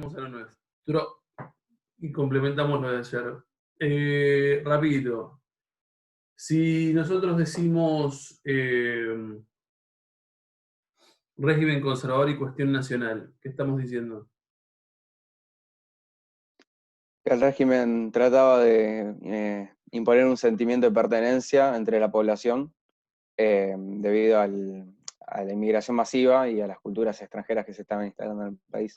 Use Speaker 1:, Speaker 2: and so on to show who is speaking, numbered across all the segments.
Speaker 1: Vamos a lo nuestro y complementamos lo de ayer. Rapidito. Si nosotros decimos régimen conservador y cuestión nacional, ¿qué estamos diciendo?
Speaker 2: El régimen trataba de imponer un sentimiento de pertenencia entre la población debido a la inmigración masiva y a las culturas extranjeras que se estaban instalando en el país.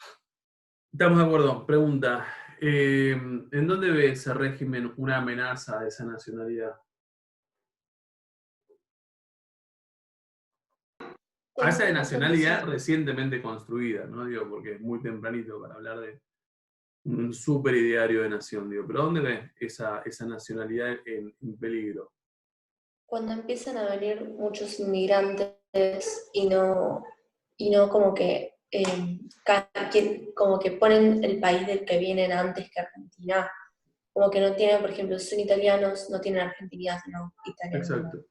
Speaker 1: Estamos de acuerdo. Pregunta. ¿En dónde ve ese régimen una amenaza a esa nacionalidad? A esa nacionalidad recientemente construida, ¿no? Digo, porque es muy tempranito para hablar de un super ideario de nación, digo. Pero ¿dónde ve esa nacionalidad en peligro?
Speaker 3: Cuando empiezan a venir muchos inmigrantes y no como que, como que ponen el país del que vienen antes que Argentina, como que no tienen, por ejemplo, si son italianos, no tienen argentinidad, sino italianidad.
Speaker 1: Exacto.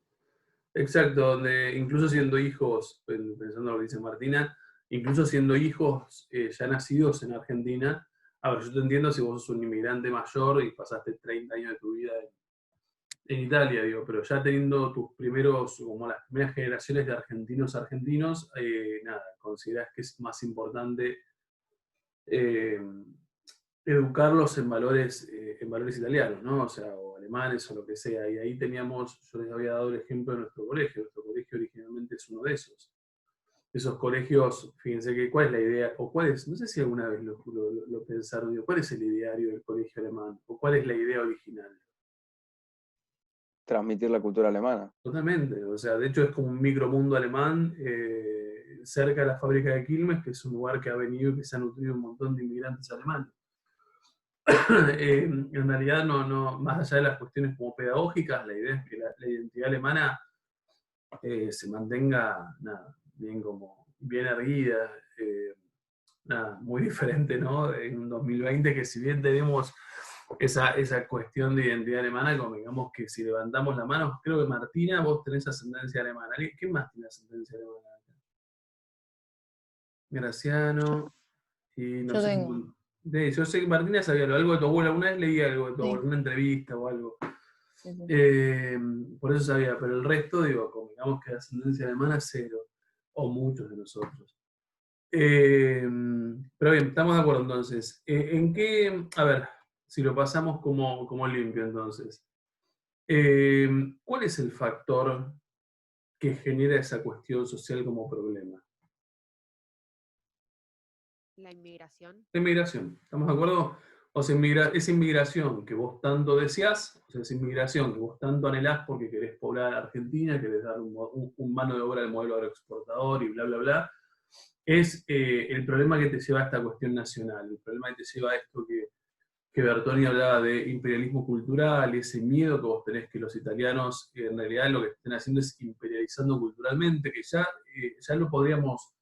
Speaker 1: Exacto, donde incluso siendo hijos, pensando en lo que dice Martina, incluso siendo hijos ya nacidos en Argentina, a ver, yo te entiendo si vos sos un inmigrante mayor y pasaste 30 años de tu vida en Italia, digo, pero ya teniendo tus primeros, como las primeras generaciones de argentinos, nada, considerás que es más importante eh, educarlos en valores italianos, ¿no? O sea, o alemanes o lo que sea. Y ahí teníamos, yo les había dado el ejemplo de nuestro colegio. Nuestro colegio originalmente es uno de esos. Esos colegios, fíjense que cuál es la idea, o cuál es, no sé si alguna vez lo pensaron, digo, ¿cuál es el ideario del colegio alemán? ¿O cuál es la idea original?
Speaker 2: Transmitir la cultura alemana.
Speaker 1: Totalmente, o sea, de hecho es como un micromundo alemán cerca de la fábrica de Quilmes, que es un lugar que ha venido y que se ha nutrido un montón de inmigrantes alemanes. En realidad, más allá de las cuestiones como pedagógicas, la idea es que la identidad alemana se mantenga nada, bien erguida, nada, muy diferente, ¿no? En un 2020 que si bien tenemos esa cuestión de identidad alemana, como digamos que si levantamos la mano, creo que Martina, vos tenés ascendencia alemana. ¿Quién más tiene ascendencia alemana? Graciano, y no
Speaker 4: Yo
Speaker 1: sé.
Speaker 4: tengo.
Speaker 1: Yo sé que Martina sabía algo de tu abuela, una vez leí algo de tu
Speaker 4: Sí.
Speaker 1: abuela, una entrevista o algo.
Speaker 4: Sí, sí.
Speaker 1: Por eso sabía, pero el resto, digo, como digamos que de ascendencia alemana, cero, o muchos de nosotros. Pero bien, estamos de acuerdo entonces. ¿En qué, a ver, si lo pasamos como limpio entonces, ¿cuál es el factor que genera esa cuestión social como problema?
Speaker 5: La inmigración.
Speaker 1: La inmigración, ¿estamos de acuerdo? O sea, esa inmigración que vos tanto deseás, o sea, esa inmigración que vos tanto anhelás porque querés poblar Argentina, querés dar un mano de obra al modelo agroexportador y bla, bla, bla, es el problema que te lleva a esta cuestión nacional, el problema que te lleva a esto que Bertoni hablaba de imperialismo cultural, ese miedo que vos tenés que los italianos en realidad lo que están haciendo es imperializando culturalmente, que ya lo podríamos.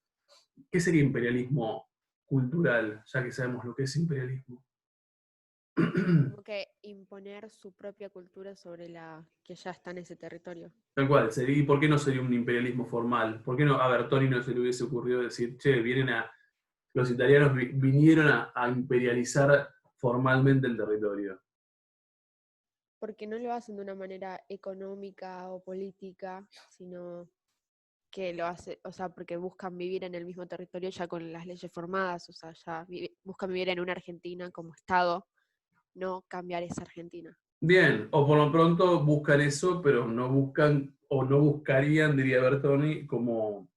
Speaker 1: ¿Qué sería imperialismo cultural, ya que sabemos lo que es imperialismo?
Speaker 5: Como que imponer su propia cultura sobre la que ya está en ese territorio.
Speaker 1: Tal cual, ¿y por qué no sería un imperialismo formal? ¿Por qué no a Bertoni no se le hubiese ocurrido decir, che, los italianos vinieron a imperializar formalmente el territorio?
Speaker 5: Porque no lo hacen de una manera económica o política, sino que lo hace, o sea, porque buscan vivir en el mismo territorio ya con las leyes formadas, o sea, ya buscan vivir en una Argentina como Estado, no cambiar esa Argentina.
Speaker 1: Bien, o por lo pronto buscan eso, pero no buscan, o no buscarían, diría Bertoni, como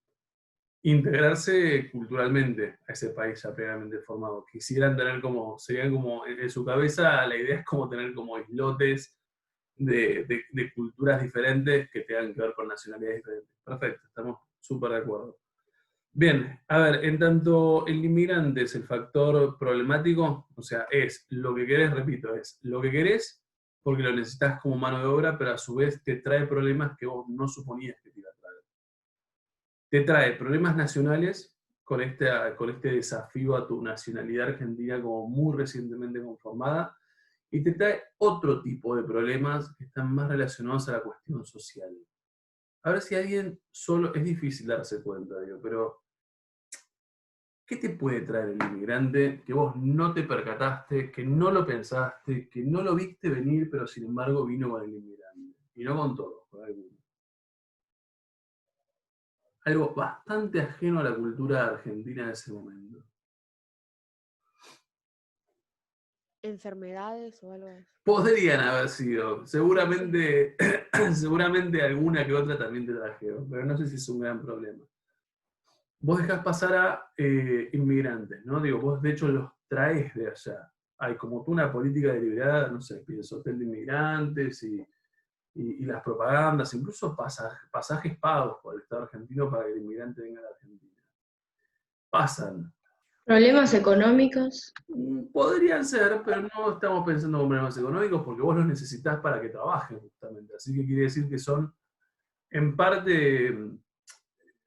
Speaker 1: integrarse culturalmente a ese país ya plenamente formado. Quisieran tener serían como, en su cabeza la idea es como tener como islotes de culturas diferentes que tengan que ver con nacionalidades diferentes. Perfecto, estamos súper de acuerdo. Bien, a ver, en tanto el inmigrante es el factor problemático, o sea, es lo que querés, repito, es lo que querés porque lo necesitas como mano de obra, pero a su vez te trae problemas que vos no suponías que te iba a traer. Te trae problemas nacionales con este desafío a tu nacionalidad argentina como muy recientemente conformada, y te trae otro tipo de problemas que están más relacionados a la cuestión social. A ver si alguien solo, es difícil darse cuenta, digo, pero ¿Qué te puede traer el inmigrante que vos no te percataste, que no lo pensaste, que no lo viste venir, pero sin embargo vino con el inmigrante? Y no con todos, con algunos. Algo bastante ajeno a la cultura argentina de ese momento.
Speaker 5: ¿Enfermedades o algo así?
Speaker 1: Podrían haber sido. Seguramente, seguramente alguna que otra también te trajeron, pero no sé si es un gran problema. Vos dejás pasar a inmigrantes, ¿no? Digo, vos de hecho los traes de allá. Hay como tú una política deliberada, no sé, pides hotel de inmigrantes y las propagandas, incluso pasajes pagos por el Estado argentino para que el inmigrante venga a la Argentina. Pasan.
Speaker 3: Problemas económicos.
Speaker 1: Podrían ser, pero no estamos pensando en problemas económicos porque vos los necesitás para que trabajen justamente. Así que quiere decir que son en parte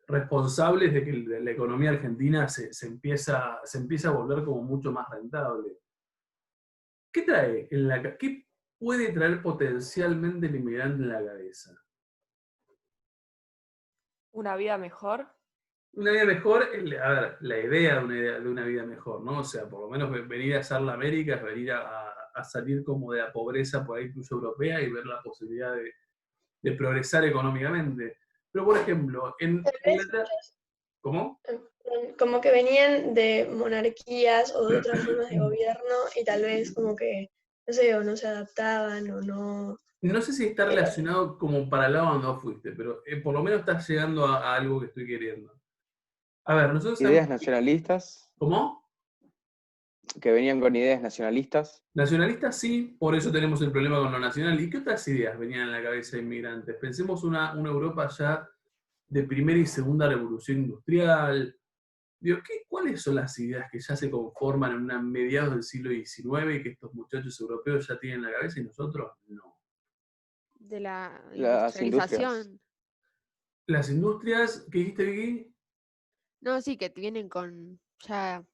Speaker 1: responsables de que la economía argentina se empieza a volver como mucho más rentable. ¿Qué trae qué puede traer potencialmente el inmigrante en la cabeza?
Speaker 4: ¿Una vida mejor?
Speaker 1: Una vida mejor, a ver, la idea de una vida mejor, ¿no? O sea, por lo menos venir a hacer la América es venir a salir como de la pobreza por ahí incluso europea y ver la posibilidad de progresar económicamente. Pero, por ejemplo, en Inglaterra... ¿Cómo?
Speaker 6: Como que venían de monarquías o de otras formas de gobierno y tal vez como que, no sé, o no se adaptaban o no...
Speaker 1: No sé si está relacionado como para el lado donde vos fuiste, pero por lo menos estás llegando a algo que estoy queriendo. A ver, nosotros...
Speaker 2: Ideas nacionalistas,
Speaker 1: ¿Cómo?
Speaker 2: que venían con ideas nacionalistas.
Speaker 1: Nacionalistas sí, por eso tenemos el problema con lo nacional. ¿Y qué otras ideas venían en la cabeza de inmigrantes? Pensemos una Europa ya de primera y segunda revolución industrial. Digo, ¿cuáles son las ideas que ya se conforman en una mediados del siglo XIX y que estos muchachos europeos ya tienen en la cabeza y nosotros no?
Speaker 5: De la
Speaker 2: Las
Speaker 5: industrialización.
Speaker 1: Las industrias, ¿qué dijiste, Vicky?
Speaker 5: No, sí, que vienen con ya...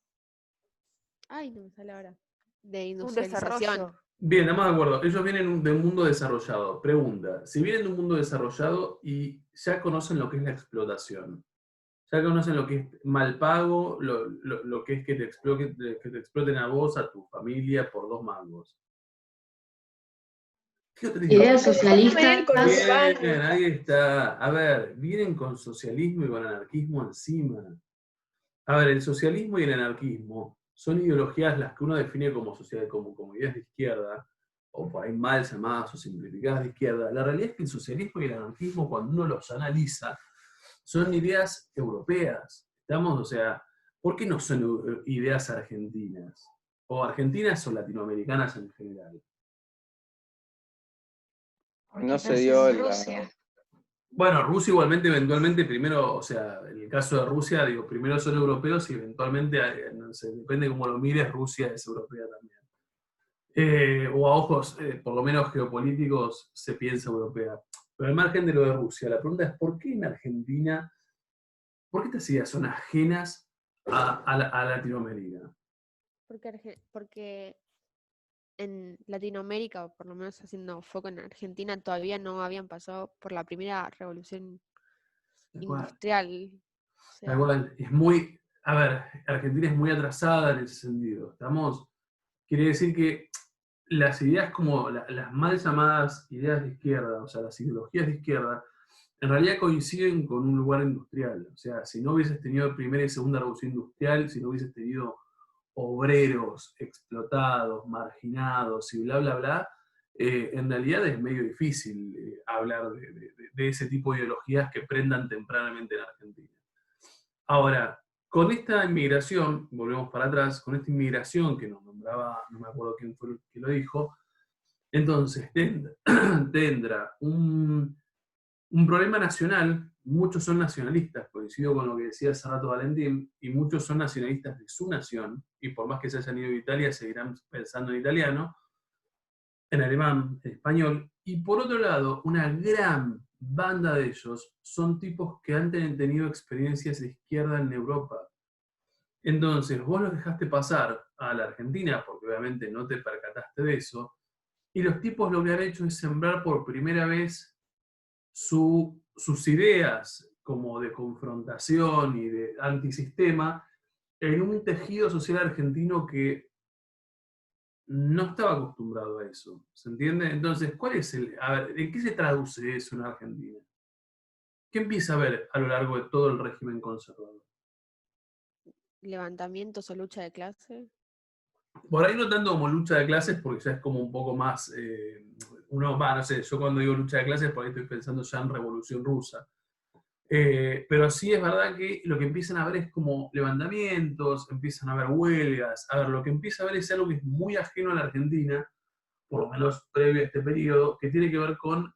Speaker 5: Ay, no me sale ahora. De
Speaker 4: Un
Speaker 5: industrialización.
Speaker 4: desarrollo.
Speaker 1: Bien, estamos de acuerdo. Ellos vienen de un mundo desarrollado. Pregunta, si vienen de un mundo desarrollado y ya conocen lo que es la explotación, ya conocen lo que es mal pago, lo que es que te exploten a vos, a tu familia, por 2 mangos. ¿Qué otra idea?
Speaker 3: Ideas socialistas.
Speaker 1: Bien, ahí está. A ver, vienen con socialismo y con anarquismo encima. A ver, el socialismo y el anarquismo son ideologías las que uno define como ideas de izquierda, o por ahí mal llamadas o simplificadas de izquierda. La realidad es que el socialismo y el anarquismo, cuando uno los analiza, son ideas europeas. ¿Estamos? O sea, ¿por qué no son ideas argentinas? O argentinas o latinoamericanas en general.
Speaker 2: No se dio
Speaker 3: Rusia.
Speaker 1: Bueno, Rusia igualmente, eventualmente, primero, o sea, en el caso de Rusia, digo, primero son europeos y eventualmente, no sé, depende cómo lo mires, Rusia es europea también. O a ojos, por lo menos geopolíticos, se piensa europea. Pero al margen de lo de Rusia, la pregunta es, ¿por qué en Argentina, por qué estas ideas son ajenas a Latinoamérica?
Speaker 5: Porque en Latinoamérica, o por lo menos haciendo foco en Argentina, todavía no habían pasado por la primera revolución industrial. O sea,
Speaker 1: Tal cual, es muy, a ver, Argentina es muy atrasada en ese sentido. Quiere decir que las ideas como las mal llamadas ideas de izquierda, o sea, las ideologías de izquierda, en realidad coinciden con un lugar industrial. O sea, si no hubieses tenido primera y segunda revolución industrial, si no hubieses tenido obreros explotados, marginados y bla, bla, bla, en realidad es medio difícil hablar de ese tipo de ideologías que prendan tempranamente en Argentina. Ahora, con esta inmigración, volvemos para atrás, con esta inmigración que nos nombraba, no me acuerdo quién fue el que lo dijo, entonces tendrá un problema nacional, muchos son nacionalistas, coincido con lo que decía hace rato Valentín, y muchos son nacionalistas de su nación, y por más que se hayan ido a Italia, seguirán pensando en italiano, en alemán, en español, y por otro lado, una gran banda de ellos son tipos que han tenido experiencias de izquierda en Europa. Entonces, vos los dejaste pasar a la Argentina, porque obviamente no te percataste de eso, y los tipos lo que han hecho es sembrar por primera vez sus ideas como de confrontación y de antisistema en un tejido social argentino que no estaba acostumbrado a eso. ¿Se entiende? Entonces, ¿cuál es a ver, ¿en qué se traduce eso en Argentina? ¿Qué empieza a ver a lo largo de todo el régimen conservador?
Speaker 5: Levantamientos o lucha de clase.
Speaker 1: Por ahí no tanto como lucha de clases, porque ya es como un poco más, no sé, yo cuando digo lucha de clases, por ahí estoy pensando ya en Revolución Rusa. Pero sí es verdad que lo que empiezan a ver es como levantamientos, empiezan a haber huelgas. A ver, lo que empieza a ver es algo que es muy ajeno a la Argentina, por lo menos previo a este periodo, que tiene que ver con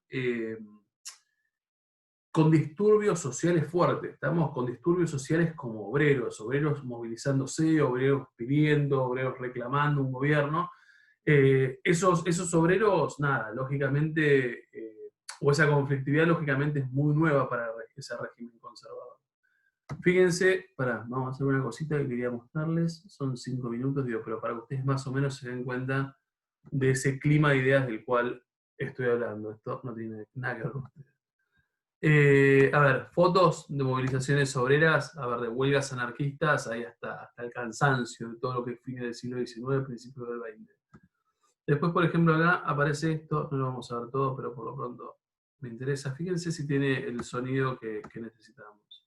Speaker 1: disturbios sociales fuertes. Estamos con disturbios sociales como obreros movilizándose, obreros pidiendo, obreros reclamando un gobierno. Esos obreros, nada, lógicamente, o esa conflictividad lógicamente es muy nueva para ese régimen conservador. Fíjense, vamos a hacer una cosita que quería mostrarles, son 5 minutos, digo, pero para que ustedes más o menos se den cuenta de ese clima de ideas del cual estoy hablando. Esto no tiene nada que ver con ustedes. A ver, fotos de movilizaciones obreras, a ver, de huelgas anarquistas, ahí hasta el cansancio de todo lo que es fines del siglo XIX, principios del XX. Después, por ejemplo, acá aparece esto, no lo vamos a ver todo, pero por lo pronto me interesa. Fíjense si tiene el sonido que necesitamos.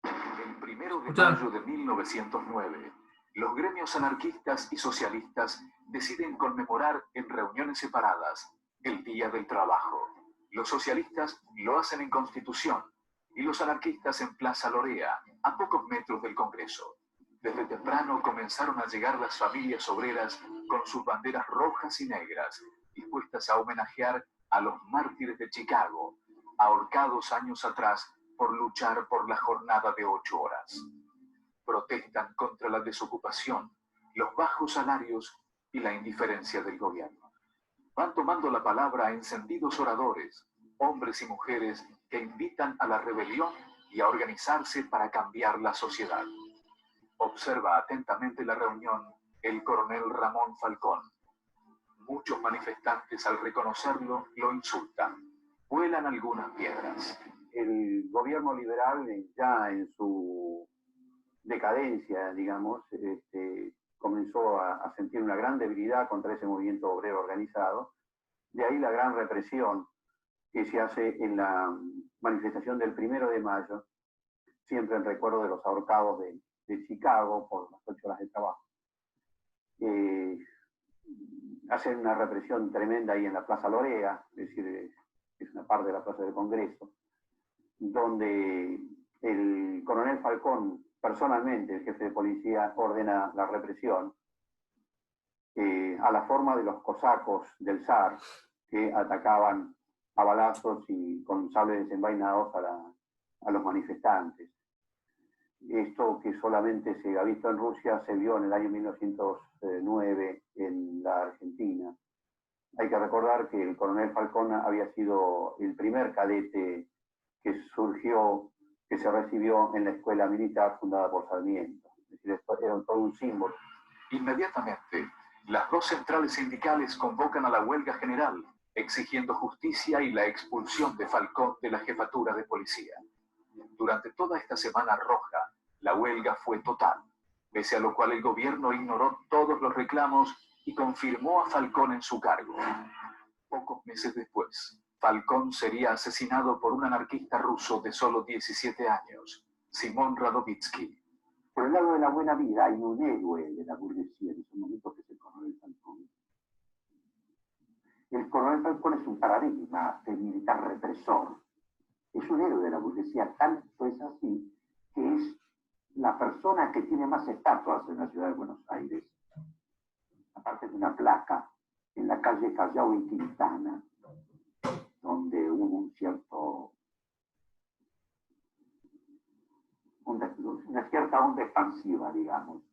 Speaker 7: El 1 de mayo de 1909, los gremios anarquistas y socialistas deciden conmemorar en reuniones separadas el Día del Trabajo. Los socialistas lo hacen en Constitución y los anarquistas en Plaza Lorea, a pocos metros del Congreso. Desde temprano comenzaron a llegar las familias obreras con sus banderas rojas y negras, dispuestas a homenajear a los mártires de Chicago, ahorcados años atrás por luchar por la jornada de 8 horas. Protestan contra la desocupación, los bajos salarios y la indiferencia del gobierno. Van tomando la palabra encendidos oradores, hombres y mujeres que invitan a la rebelión y a organizarse para cambiar la sociedad. Observa atentamente la reunión el coronel Ramón Falcón. Muchos manifestantes al reconocerlo lo insultan. Vuelan algunas piedras.
Speaker 8: El gobierno liberal, ya en su decadencia, digamos, comenzó a sentir una gran debilidad contra ese movimiento obrero organizado. De ahí la gran represión que se hace en la manifestación del 1 de mayo, siempre en recuerdo de los ahorcados de Chicago por las 8 horas de trabajo. Hacen una represión tremenda ahí en la Plaza Lorea, es decir, es una parte de la Plaza del Congreso, donde el coronel Falcón, personalmente, el jefe de policía, ordena la represión a la forma de los cosacos del zar, que atacaban a balazos y con sables desenvainados a los manifestantes. Esto, que solamente se ha visto en Rusia, se vio en el año 1909 en la Argentina. Hay que recordar que el coronel Falcón había sido el primer cadete que surgió, que se recibió en la escuela militar fundada por Sarmiento. Es decir, esto era todo un símbolo.
Speaker 7: Inmediatamente, las dos centrales sindicales convocan a la huelga general, exigiendo justicia y la expulsión de Falcón de la jefatura de policía. Durante toda esta semana roja, la huelga fue total, pese a lo cual el gobierno ignoró todos los reclamos y confirmó a Falcón en su cargo. Pocos meses después, Falcón sería asesinado por un anarquista ruso de solo 17 años, Simón Radovitsky.
Speaker 8: Por el lado de la buena vida hay un héroe de la burguesía en esos momentos, que es el coronel Falcón. El coronel Falcón es un paradigma de militar represor. Es un héroe de la burguesía, tanto es así que es la persona que tiene más estatuas en la ciudad de Buenos Aires. Aparte de una placa en la calle Callao y Quintana, donde hubo una cierta onda expansiva, digamos.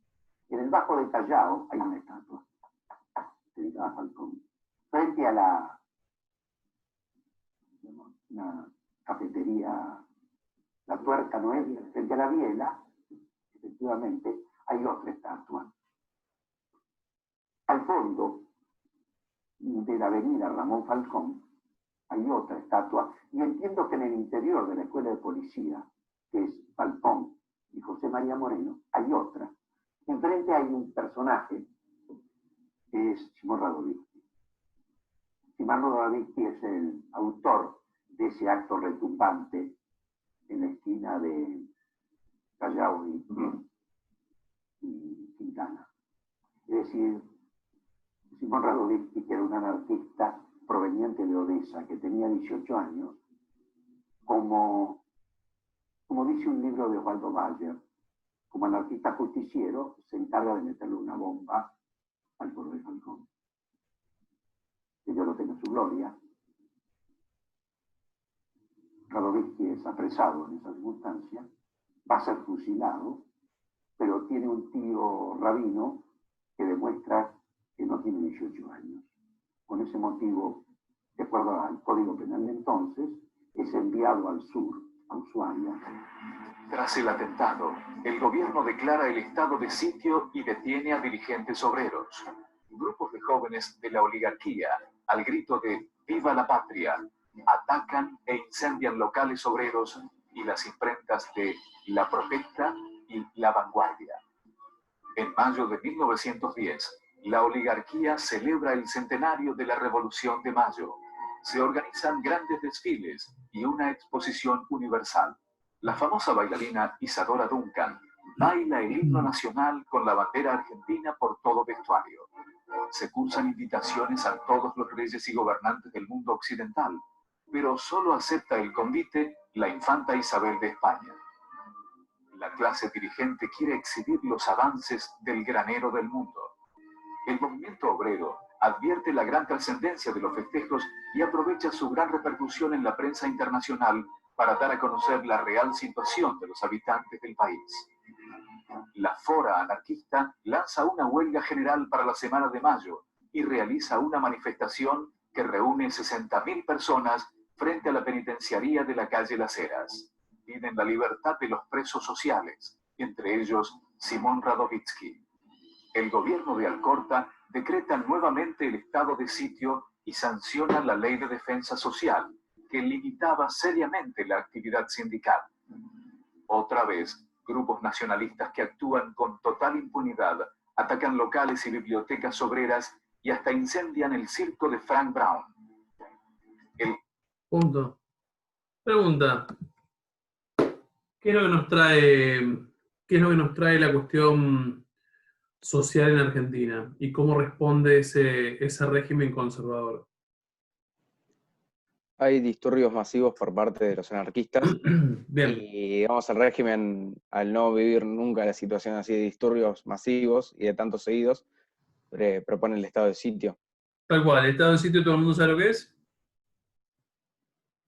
Speaker 8: En el Bajo de Callao hay una estatua dedicada a Falcón. Frente a la cafetería La Tuerca Noelia, frente a la Biela, efectivamente, hay otra estatua. Al fondo de la avenida Ramón Falcón hay otra estatua, y entiendo que en el interior de la escuela de policía, que es Falcón y José María Moreno, hay otra. Enfrente hay un personaje que es Simón Radovítzky. Simón Radovítzky es el autor de ese acto retumbante en la esquina de Callao y Quintana. Es decir, Simón Radovítzky, que era un anarquista proveniente de Odessa, que tenía 18 años, como dice un libro de Osvaldo Bayer, como anarquista justiciero, se encarga de meterle una bomba al coronel Falcón. Que Dios lo tenga en su gloria. Radovítzky es apresado en esa circunstancia, va a ser fusilado, pero tiene un tío rabino que demuestra que no tiene 18 años. Con ese motivo, de acuerdo al Código Penal de entonces, es enviado al sur, a Ushuaia.
Speaker 7: Tras el atentado, el gobierno declara el estado de sitio y detiene a dirigentes obreros. Grupos de jóvenes de la oligarquía, al grito de ¡Viva la patria!, atacan e incendian locales obreros y las imprentas de La Protesta y La Vanguardia. En mayo de 1910, la oligarquía celebra el centenario de la Revolución de Mayo. Se organizan grandes desfiles y una exposición universal. La famosa bailarina Isadora Duncan baila el himno nacional con la bandera argentina por todo vestuario. Se cursan invitaciones a todos los reyes y gobernantes del mundo occidental, pero solo acepta el convite la infanta Isabel de España. La clase dirigente quiere exhibir los avances del granero del mundo. El movimiento obrero advierte la gran trascendencia de los festejos y aprovecha su gran repercusión en la prensa internacional para dar a conocer la real situación de los habitantes del país. La Fora Anarquista lanza una huelga general para la semana de mayo y realiza una manifestación que reúne 60.000 personas frente a la penitenciaría de la calle Las Heras. Piden la libertad de los presos sociales, entre ellos Simón Radovítzky. El gobierno de Alcorta decreta nuevamente el estado de sitio y sanciona la ley de defensa social, que limitaba seriamente la actividad sindical. Otra vez, grupos nacionalistas que actúan con total impunidad atacan locales y bibliotecas obreras y hasta incendian el circo de Frank Brown.
Speaker 1: Punto. Pregunta. ¿Qué es lo que nos trae la cuestión social en Argentina? ¿Y cómo responde ese régimen conservador?
Speaker 2: Hay disturbios masivos por parte de los anarquistas.
Speaker 1: Bien.
Speaker 2: Y digamos, el régimen, al no vivir nunca la situación así de disturbios masivos y de tantos seguidos, propone el estado de sitio.
Speaker 1: Tal cual, el estado de sitio, ¿todo el mundo sabe lo que es?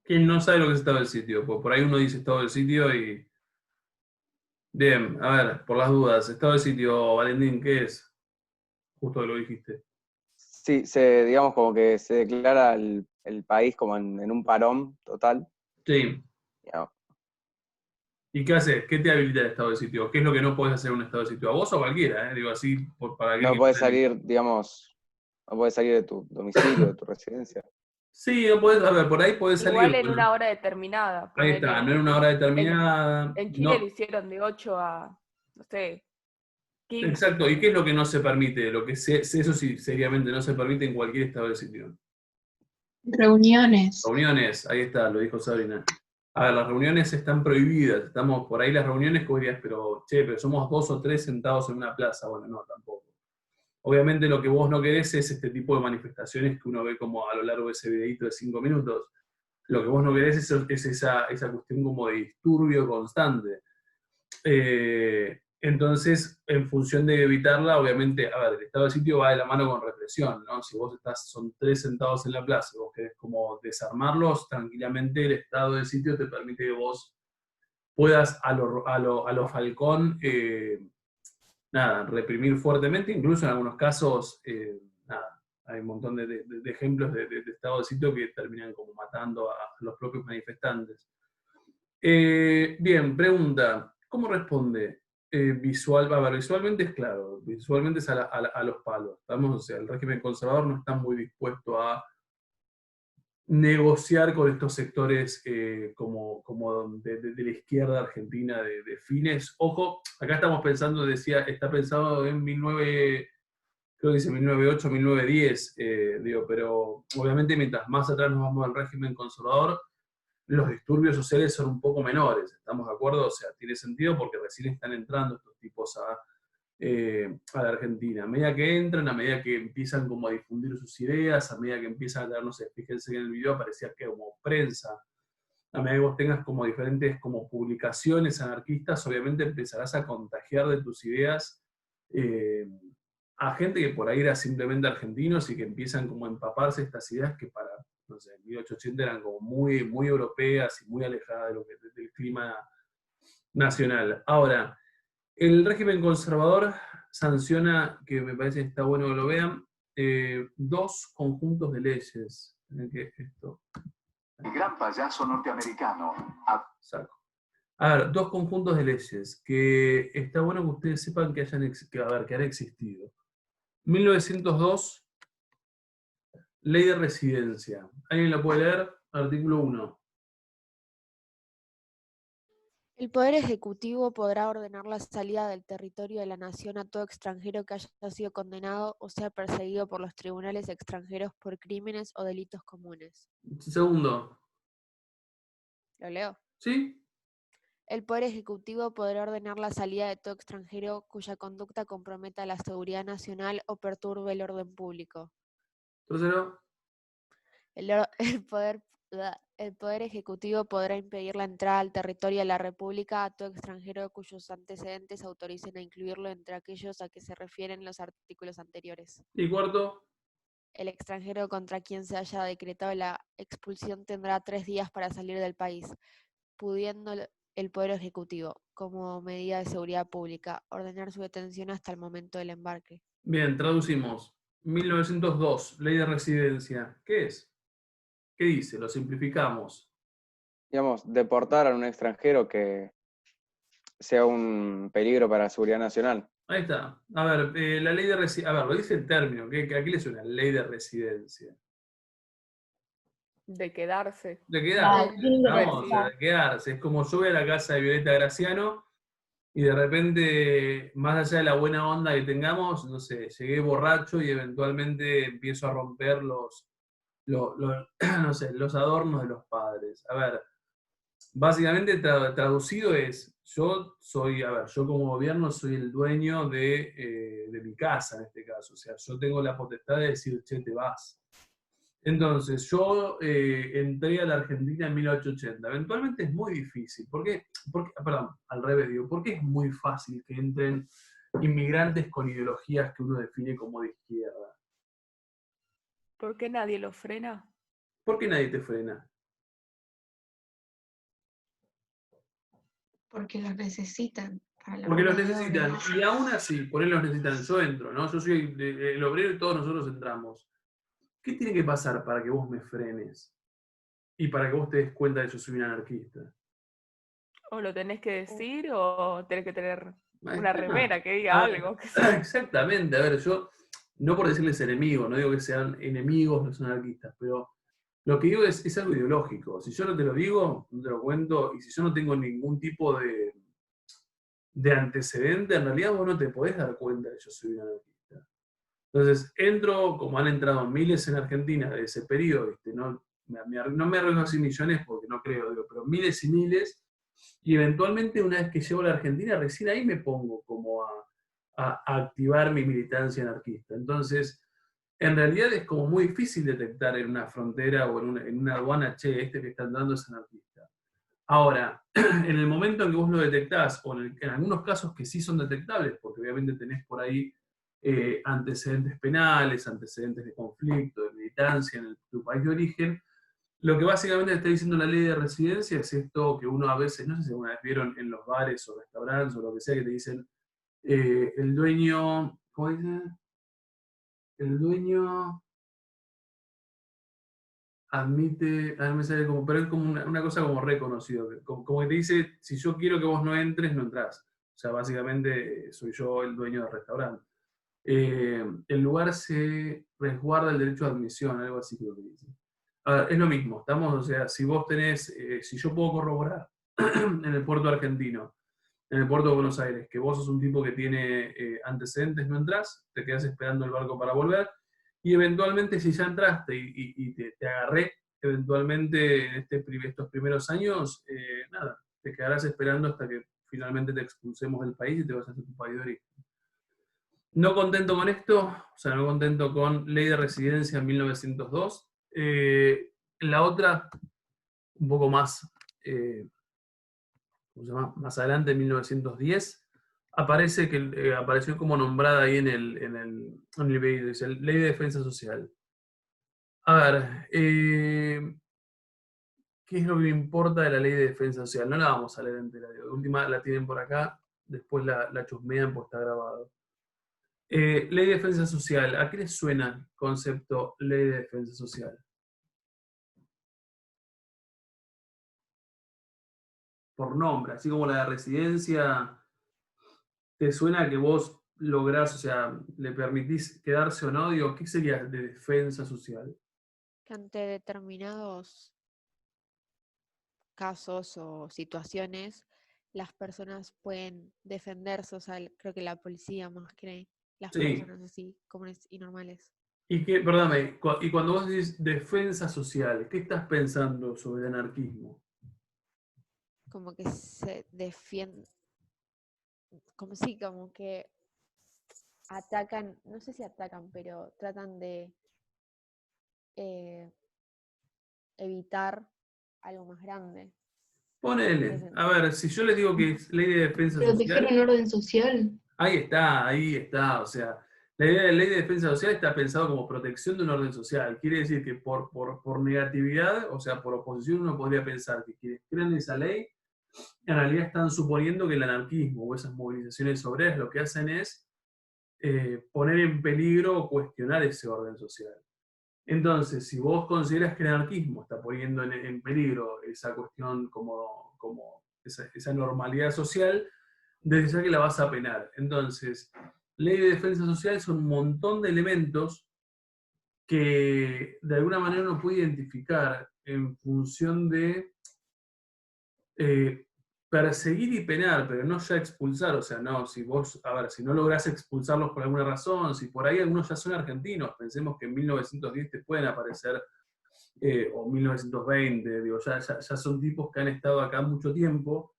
Speaker 1: ¿Quién no sabe lo que es estado del sitio? Pues por ahí uno dice estado del sitio y... Bien, a ver, por las dudas, estado del sitio, Valentín, ¿qué es? Justo que lo dijiste.
Speaker 2: Sí, digamos como que se declara el país como en un parón total.
Speaker 1: Sí.
Speaker 2: Digamos.
Speaker 1: ¿Y qué haces? ¿Qué te habilita el estado de sitio? ¿Qué es lo que no podés hacer en un estado de sitio? ¿A vos o a cualquiera? Digo así, para
Speaker 2: No podés salir, digamos, no podés salir de tu domicilio, de tu residencia.
Speaker 1: Sí, no podés, a ver, por ahí podés salir.
Speaker 4: Igual en una hora determinada.
Speaker 1: Ahí está, no en una hora determinada.
Speaker 4: En Chile
Speaker 1: no.
Speaker 4: lo hicieron de 8 a, no sé, 15.
Speaker 1: Exacto, ¿y qué es lo que no se permite? Lo que eso sí, seriamente no se permite en cualquier estado de sitio.
Speaker 9: Reuniones.
Speaker 1: Reuniones, ahí está, lo dijo Sabrina. A ver, las reuniones están prohibidas, estamos por ahí las reuniones que dirías, pero somos 2 o 3 sentados en una plaza. Bueno, no, tampoco. Obviamente lo que vos no querés es este tipo de manifestaciones que uno ve como a lo largo de ese videíto de 5 minutos. Lo que vos no querés es esa cuestión como de disturbio constante. Entonces, en función de evitarla, obviamente, a ver, el estado de sitio va de la mano con represión, ¿no? Si vos son 3 sentados en la plaza y vos querés como desarmarlos, tranquilamente el estado de sitio te permite que vos puedas a lo Falcón, reprimir fuertemente, incluso en algunos casos, hay un montón de ejemplos de estado de sitio que terminan como matando a los propios manifestantes. Bien, pregunta, ¿cómo responde? Visualmente es claro, visualmente es a los palos. O sea, el régimen conservador no está muy dispuesto a negociar con estos sectores como de la izquierda argentina de fines. Ojo, acá estamos pensando, decía, está pensado en 19, creo que dice 1908, 1910, digo, pero obviamente mientras más atrás nos vamos al régimen conservador, los disturbios sociales son un poco menores, ¿estamos de acuerdo? O sea, tiene sentido porque recién están entrando estos tipos a la Argentina. A medida que entran, a medida que empiezan como a difundir sus ideas, a medida que empiezan a tener, no sé, fíjense que en el video aparecía que como prensa, a medida que vos tengas como diferentes como publicaciones anarquistas, obviamente empezarás a contagiar de tus ideas a gente que por ahí era simplemente argentinos y que empiezan como a empaparse estas ideas que para, no sé, en 1880 eran como muy, muy europeas y muy alejadas de lo que, del clima nacional. Ahora, el régimen conservador sanciona, que me parece que está bueno que lo vean, 2 conjuntos de leyes.
Speaker 7: El gran payaso norteamericano.
Speaker 1: Saco. A ver, 2 conjuntos de leyes que está bueno que ustedes sepan que han existido. 1902, Ley de Residencia. ¿Alguien la puede leer? Artículo 1.
Speaker 5: El Poder Ejecutivo podrá ordenar la salida del territorio de la nación a todo extranjero que haya sido condenado o sea perseguido por los tribunales extranjeros por crímenes o delitos comunes.
Speaker 1: Segundo.
Speaker 5: ¿Lo leo?
Speaker 1: ¿Sí?
Speaker 5: El Poder Ejecutivo podrá ordenar la salida de todo extranjero cuya conducta comprometa la seguridad nacional o perturbe el orden público.
Speaker 1: Tercero.
Speaker 5: El Poder Ejecutivo podrá impedir la entrada al territorio de la República a todo extranjero cuyos antecedentes autoricen a incluirlo entre aquellos a que se refieren los artículos anteriores.
Speaker 1: Y cuarto.
Speaker 5: El extranjero contra quien se haya decretado la expulsión tendrá 3 días para salir del país, pudiendo el Poder Ejecutivo, como medida de seguridad pública, ordenar su detención hasta el momento del embarque.
Speaker 1: Bien, traducimos. 1902, Ley de Residencia. ¿Qué es? ¿Qué dice? Lo simplificamos.
Speaker 2: Digamos, deportar a un extranjero que sea un peligro para la seguridad nacional.
Speaker 1: Ahí está. A ver, la ley de residencia. A ver, lo dice el término. ¿Qué aquí le suena? Ley de residencia.
Speaker 4: De quedarse.
Speaker 1: De quedarse. ¿No? O sea,
Speaker 4: Residencia.
Speaker 1: de quedarse. Es como yo voy a la casa de Violeta Graciano y de repente, más allá de la buena onda que tengamos, no sé, llegué borracho y eventualmente empiezo a romper no sé, los adornos de los padres. A ver, básicamente traducido es, yo como gobierno soy el dueño de mi casa en este caso, o sea, yo tengo la potestad de decir, che, te vas. Entonces, yo entré a la Argentina en 1880, eventualmente es muy difícil, perdón, al revés digo, ¿por qué es muy fácil que entren inmigrantes con ideologías que uno define como de izquierda?
Speaker 4: ¿Por qué nadie lo frena?
Speaker 1: ¿Por qué nadie te frena?
Speaker 9: Porque los necesitan.
Speaker 1: Porque los necesitan, y aún así, por él los necesitan, yo entro, ¿no? Yo soy el obrero y todos nosotros entramos. ¿Qué tiene que pasar para que vos me frenes? Y para que vos te des cuenta de que yo soy un anarquista.
Speaker 4: O lo tenés que decir o tenés que tener
Speaker 1: Ahí
Speaker 4: una
Speaker 1: está.
Speaker 4: remera que diga algo.
Speaker 1: Exactamente, a ver, yo, no por decirles enemigos, no digo que sean enemigos los anarquistas, pero lo que digo es algo ideológico. Si yo no te lo digo, no te lo cuento, y si yo no tengo ningún tipo de antecedente, en realidad vos no te podés dar cuenta de que yo soy un anarquista. Entonces, entro, como han entrado miles en Argentina de ese periodo, ¿viste? No me arriesgo a decir millones porque no creo, digo, pero miles y miles, y eventualmente una vez que llego a la Argentina, recién ahí me pongo como a activar mi militancia anarquista. Entonces, en realidad es como muy difícil detectar en una frontera o en una aduana, che, este que está entrando es anarquista. Ahora, en el momento en que vos lo detectás, o en algunos casos que sí son detectables, porque obviamente tenés por ahí antecedentes penales, antecedentes de conflicto, de militancia en tu país de origen, lo que básicamente está diciendo la ley de residencia es esto que uno a veces, no sé si alguna vez vieron en los bares o restaurantes o lo que sea, que te dicen, el dueño, ¿cómo dice? El dueño admite, no me sale como, pero es como una cosa como reconocido, como que te dice, si yo quiero que vos no entres, no entrás. O sea, básicamente soy yo el dueño del restaurante. El lugar se resguarda el derecho de admisión, algo así creo que dice. A ver, es lo mismo, estamos, o sea, si vos tenés, si yo puedo corroborar en el puerto argentino, en el puerto de Buenos Aires, que vos sos un tipo que tiene antecedentes, no entrás, te quedás esperando el barco para volver, y eventualmente si ya entraste y te agarré, eventualmente en estos primeros años, nada, te quedarás esperando hasta que finalmente te expulsemos del país y te vas a tu país de origen. No contento con esto, o sea, no contento con ley de residencia en 1902, la otra, un poco más, ¿cómo se llama? Más adelante, en 1910, apareció como nombrada ahí en el video, dice, Ley de Defensa Social. A ver, ¿qué es lo que importa de la Ley de Defensa Social? No la vamos a leer entera, de última la tienen por acá, después la chusmean pues está grabado. Ley de Defensa Social, ¿a qué les suena el concepto Ley de Defensa Social? Por nombre, así como la de residencia, ¿te suena que vos lográs, o sea, le permitís quedarse o no? Digo, ¿qué sería de defensa social?
Speaker 5: Que ante determinados casos o situaciones, las personas pueden defenderse, o sea, creo que la policía más que las
Speaker 1: Sí.
Speaker 5: personas así, comunes y normales.
Speaker 1: Perdóname, y cuando vos decís defensa social, ¿qué estás pensando sobre el anarquismo?
Speaker 5: Como que se defienden, como que atacan, no sé si atacan, pero tratan de evitar algo más grande.
Speaker 1: Ponele, a ver, si yo les digo que es ley de defensa
Speaker 9: Proteger
Speaker 1: social,
Speaker 9: un orden social.
Speaker 1: ahí está, o sea, la idea de ley de defensa social está pensado como protección de un orden social, quiere decir que por negatividad, o sea, por oposición uno podría pensar que quienes crean esa ley, en realidad están suponiendo que el anarquismo o esas movilizaciones obreras lo que hacen es poner en peligro o cuestionar ese orden social. Entonces, si vos consideras que el anarquismo está poniendo en peligro esa cuestión como esa normalidad social, desde ya que la vas a penar. Entonces, ley de defensa social son un montón de elementos que de alguna manera uno puede identificar en función de perseguir y penar, pero no ya expulsar. O sea, no, si vos, a ver, si no lográs expulsarlos por alguna razón, si por ahí algunos ya son argentinos, pensemos que en 1910 te pueden aparecer, o 1920, digo, ya son tipos que han estado acá mucho tiempo.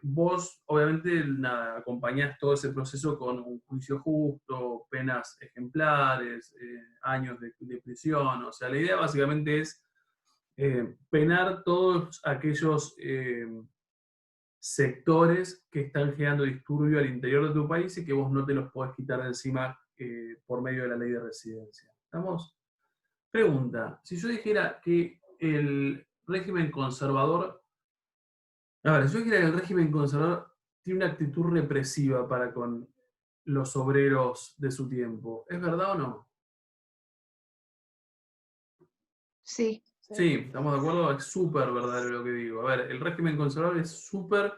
Speaker 1: Vos, obviamente, nada, acompañás todo ese proceso con un juicio justo, penas ejemplares, años de prisión. O sea, la idea básicamente es penar todos aquellos sectores que están generando disturbio al interior de tu país y que vos no te los podés quitar de encima por medio de la ley de residencia. ¿Estamos? Pregunta, si yo dijera que el régimen conservador, a ver, si yo dijera que el régimen conservador tiene una actitud represiva para con los obreros de su tiempo, ¿es verdad o no?
Speaker 9: Sí.
Speaker 1: Sí, ¿estamos de acuerdo? Es súper verdadero lo que digo. A ver, el régimen conservador es súper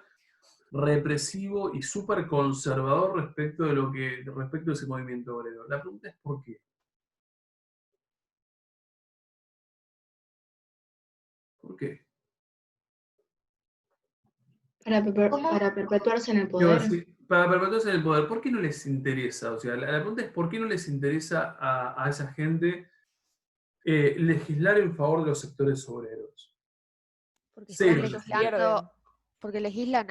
Speaker 1: represivo y súper conservador respecto de ese movimiento obrero. La pregunta es ¿por qué? ¿Por qué?
Speaker 9: Para perpetuarse en el
Speaker 1: Digo,
Speaker 9: poder.
Speaker 1: para perpetuarse en el poder, ¿por qué no les interesa? O sea, la pregunta es ¿por qué no les interesa a esa gente legislar en favor de los sectores obreros?
Speaker 5: Porque
Speaker 1: Sí,
Speaker 5: están
Speaker 1: los
Speaker 5: legislando, porque legislan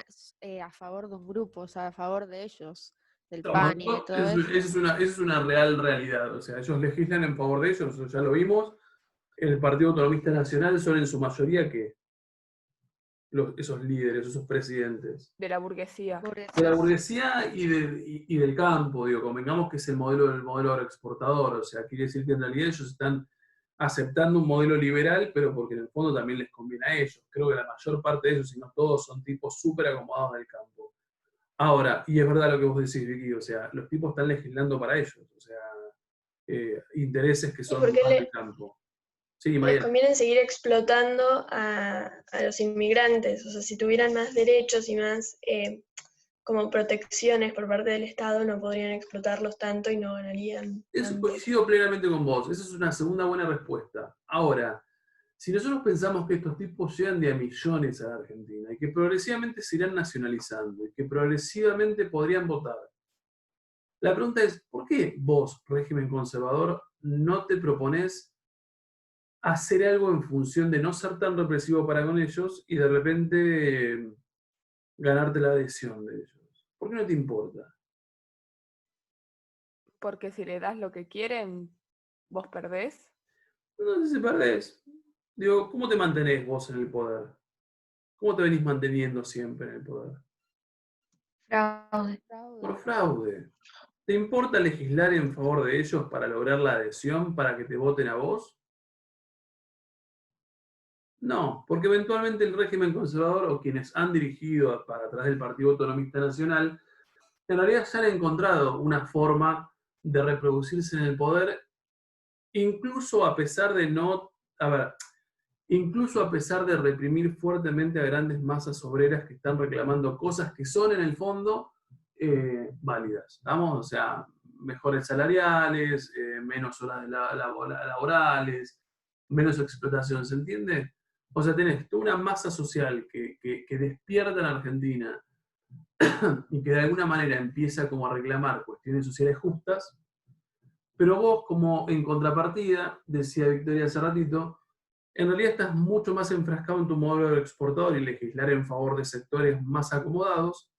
Speaker 5: a favor de un grupo, o sea, a favor de ellos, del
Speaker 1: No,
Speaker 5: PAN y de todo eso.
Speaker 1: Eso es una real realidad. O sea, ellos legislan en favor de ellos, nosotros ya lo vimos. El Partido Autonomista Nacional son en su mayoría que esos líderes, esos presidentes.
Speaker 4: De la burguesía.
Speaker 1: De la burguesía y del campo, digo, convengamos que es el modelo agroexportador, o sea, quiere decir que en realidad ellos están aceptando un modelo liberal, pero porque en el fondo también les conviene a ellos. Creo que la mayor parte de ellos, si no todos, son tipos súper acomodados del campo. Ahora, y es verdad lo que vos decís, Vicky, o sea, los tipos están legislando para ellos, o sea, intereses que son
Speaker 6: porque
Speaker 1: más del campo. Sí,
Speaker 6: Les
Speaker 1: María.
Speaker 6: conviene seguir explotando a los inmigrantes, o sea, si tuvieran más derechos y más como protecciones por parte del Estado, no podrían explotarlos tanto y no ganarían
Speaker 1: Eso
Speaker 6: tanto.
Speaker 1: coincido plenamente con vos. Esa es una segunda buena respuesta. Ahora, si nosotros pensamos que estos tipos llegan de a millones a la Argentina y que progresivamente se irán nacionalizando y que progresivamente podrían votar, la pregunta es, ¿por qué vos, régimen conservador, no te proponés hacer algo en función de no ser tan represivo para con ellos y de repente ganarte la adhesión de ellos? ¿Por qué no te importa?
Speaker 4: Porque si le das lo que quieren, vos perdés.
Speaker 1: No sé si perdés. Digo, ¿cómo te mantenés vos en el poder? ¿Cómo te venís manteniendo siempre en el poder?
Speaker 9: Fraude.
Speaker 1: Por fraude. ¿Te importa legislar en favor de ellos para lograr la adhesión, para que te voten a vos? No, porque eventualmente el régimen conservador o quienes han dirigido para atrás del Partido Autonomista Nacional, en realidad ya han encontrado una forma de reproducirse en el poder, incluso a pesar de no, a ver, incluso a pesar de reprimir fuertemente a grandes masas obreras que están reclamando cosas que son en el fondo válidas. ¿Vamos? O sea, mejores salariales, menos horas laborales, menos explotación, ¿se entiende? O sea, tenés toda una masa social que despierta en Argentina y que de alguna manera empieza como a reclamar cuestiones sociales justas, pero vos, como en contrapartida, decía Victoria hace ratito, en realidad estás mucho más enfrascado en tu modelo exportador y legislar en favor de sectores más acomodados,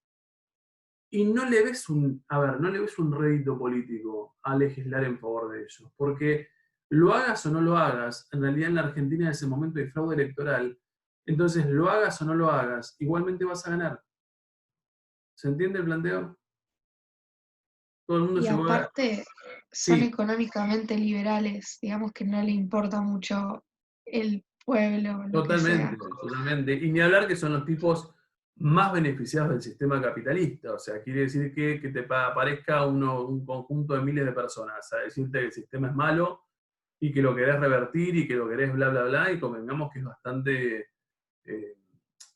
Speaker 1: y no le ves no le ves un rédito político a legislar en favor de ellos, porque lo hagas o no lo hagas, en realidad en la Argentina en ese momento hay fraude electoral, entonces lo hagas o no lo hagas, igualmente vas a ganar. ¿Se entiende el planteo? Todo el mundo
Speaker 9: Y
Speaker 1: llegó a...
Speaker 9: aparte son
Speaker 1: Sí,
Speaker 9: económicamente liberales, digamos que no le importa mucho el pueblo, lo que
Speaker 1: totalmente,
Speaker 9: sea.
Speaker 1: totalmente. Y ni hablar que son los tipos más beneficiados del sistema capitalista. O sea, quiere decir que te aparezca un conjunto de miles de personas a decirte que el sistema es malo y que lo querés revertir y que lo querés bla, bla, bla, y convengamos que es bastante eh,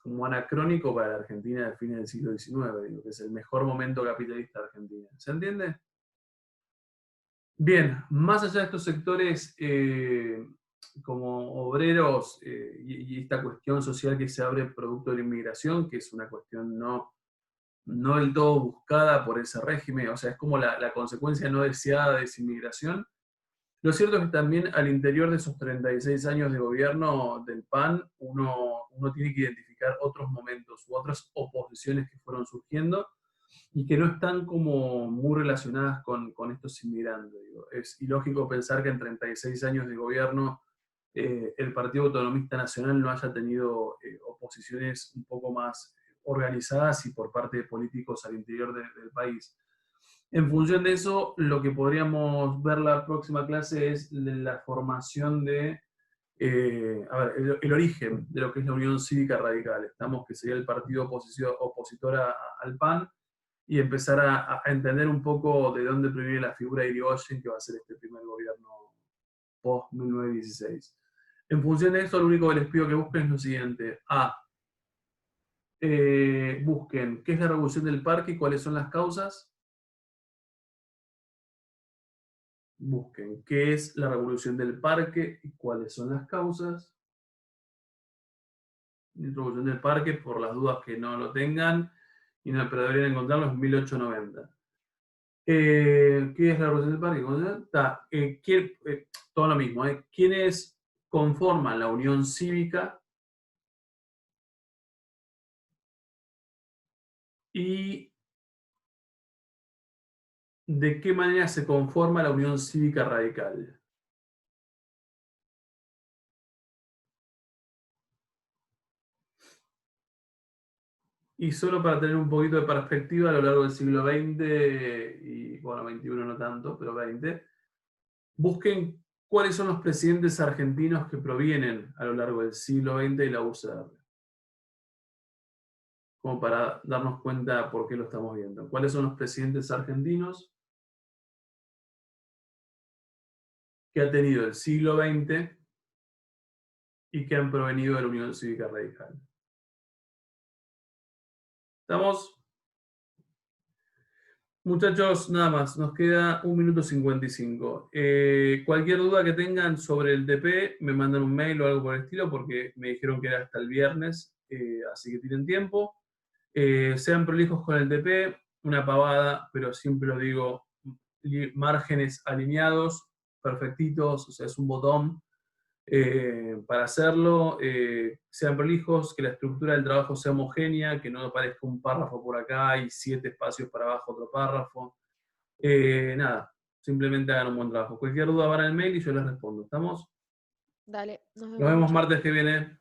Speaker 1: como anacrónico para la Argentina del fin del siglo XIX, digo, que es el mejor momento capitalista de Argentina. ¿Se entiende? Bien, más allá de estos sectores como obreros y esta cuestión social que se abre producto de la inmigración, que es una cuestión no del todo buscada por ese régimen, o sea, es como la consecuencia no deseada de esa inmigración. Lo cierto es que también al interior de esos 36 años de gobierno del PAN, uno tiene que identificar otros momentos u otras oposiciones que fueron surgiendo y que no están como muy relacionadas con estos inmigrantes. Digo. Es ilógico pensar que en 36 años de gobierno el Partido Autonomista Nacional no haya tenido oposiciones un poco más organizadas y por parte de políticos al interior del país. En función de eso, lo que podríamos ver la próxima clase es la formación de, el origen de lo que es la Unión Cívica Radical. Estamos, que sería el partido opositor al PAN, y empezar a entender un poco de dónde proviene la figura de Irigoyen, que va a ser este primer gobierno post-1916. En función de eso, lo único que les pido que busquen es lo siguiente. Busquen qué es la revolución del parque y cuáles son las causas. Busquen qué es la revolución del parque y cuáles son las causas. La revolución del parque, por las dudas que no lo tengan, pero deberían encontrarlo en 1890. ¿Qué es la revolución del parque? Todo lo mismo. ¿Quiénes conforman la Unión Cívica? ¿Y de qué manera se conforma la Unión Cívica Radical? Y solo para tener un poquito de perspectiva, a lo largo del siglo XX, y bueno, XXI no tanto, pero XX, busquen cuáles son los presidentes argentinos que provienen a lo largo del siglo XX de la UCR. Como para darnos cuenta por qué lo estamos viendo. ¿Cuáles son los presidentes argentinos que ha tenido el siglo XX y que han provenido de la Unión Cívica Radical? ¿Estamos? Muchachos, nada más, nos queda 1 minuto 55. Cualquier duda que tengan sobre el DP, me mandan un mail o algo por el estilo, porque me dijeron que era hasta el viernes, así que tienen tiempo. Sean prolijos con el DP, una pavada, pero siempre lo digo, márgenes alineados, perfectitos, o sea, es un botón. Para hacerlo, sean prolijos, que la estructura del trabajo sea homogénea, que no aparezca un párrafo por acá y 7 espacios para abajo otro párrafo. Nada, simplemente hagan un buen trabajo. Cualquier duda van al mail y yo les respondo. ¿Estamos?
Speaker 5: Dale, nos
Speaker 1: Nos
Speaker 5: vemos.
Speaker 1: vemos
Speaker 5: Lucho.
Speaker 1: martes que viene.